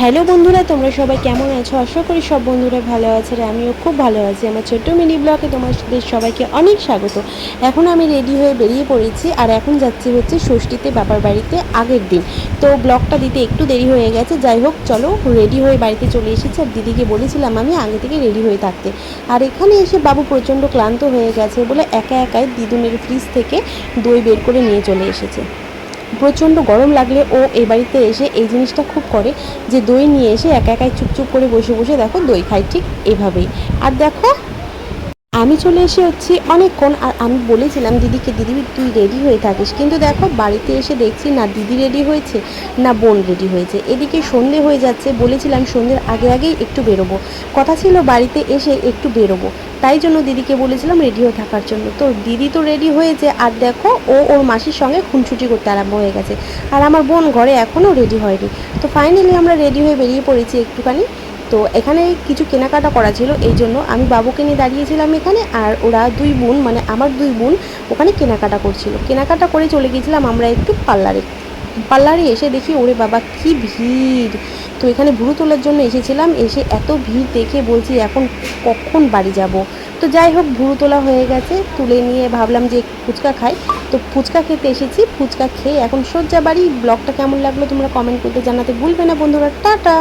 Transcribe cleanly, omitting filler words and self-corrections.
Hello বন্ধুরা, তোমরা সবাই কেমন আছো? আশা করি সব বন্ধুরা ভালো আছে আর আমিও খুব ভালো আছি। আমার ছোট্ট মিনি ব্লগে তোমাদের সবাইকে অনেক স্বাগত। এখন আমি রেডি হয়ে বেরিয়ে পড়েছি আর এখন যাচ্ছি হচ্ছে ষষ্ঠীতে বাবার বাড়িতে আগের দিন। তো ব্লগটা দিতে একটু দেরি হয়ে গেছে, যাই হোক চলো রেডি হয়ে বাড়িতে চলে এসেছি। আর দিদিকে বলেছিলাম আমি আগে থেকে রেডি হয়ে থাকতে। আর এখানে এসে বাবু প্রচণ্ড ক্লান্ত হয়ে গেছে বলে একা একাই দিদুনের ফ্রিজ থেকে দই বের করে নিয়ে চলে এসেছে। প্রচণ্ড গরম লাগলে ও এই বাড়িতে এসে এই জিনিসটা খুব করে যে দই নিয়ে এসে একা একাই চুপচুপ করে বসে বসে দেখো দই খাই, ঠিক এভাবেই। আর দেখো আমি চলে এসে হচ্ছি অনেকক্ষণ। আর আমি বলেছিলাম দিদিকে, দিদি তুই রেডি হয়ে থাকিস, কিন্তু দেখো বাড়িতে এসে দেখছি না দিদি রেডি হয়েছে না বোন রেডি হয়েছে। এদিকে সন্ধে হয়ে যাচ্ছে, বলেছিলাম সন্ধ্যের আগে আগেই একটু বেরোবো, কথা ছিল বাড়িতে এসে একটু বেরোবো, তাই জন্য দিদিকে বলেছিলাম রেডি হয়ে থাকার জন্য। তো দিদি তো রেডি হয়েছে আর দেখো ও ওর মাসির সঙ্গে খুনছুটি করতে আরম্ভ হয়ে গেছে। আর আমার বোন ঘরে এখনও রেডি হয়নি। তো ফাইনালি আমরা রেডি হয়ে বেরিয়ে পড়েছি একটুখানি। তো এখানে কিছু কেনাকাটা করা ছিল, এই জন্য আমি বাবুকে নিয়ে দাঁড়িয়েছিলাম এখানে, আর ওরা দুই বোন মানে আমার দুই বোন ওখানে কেনাকাটা করছিল। কেনাকাটা করে চলে গিয়েছিলাম আমরা একটু পার্লারে এসে দেখি ওরে বাবা কি ভিড়। তো এখানে ভুরু তোলার জন্য এসেছিলাম, এসে এত ভিড় দেখে বলছি এখন কখন বাড়ি যাব। তো যাই হোক ভুরু তোলা হয়ে গেছে, তুলে নিয়ে ভাবলাম যে ফুচকা খাই। তো ফুচকা খেতে এসেছি, ফুচকা খেয়ে এখন সোজা বাড়ি। ব্লগটা কেমন লাগলো তোমরা কমেন্ট করতে জানাতে ভুলবে না বন্ধুরা। টাটা।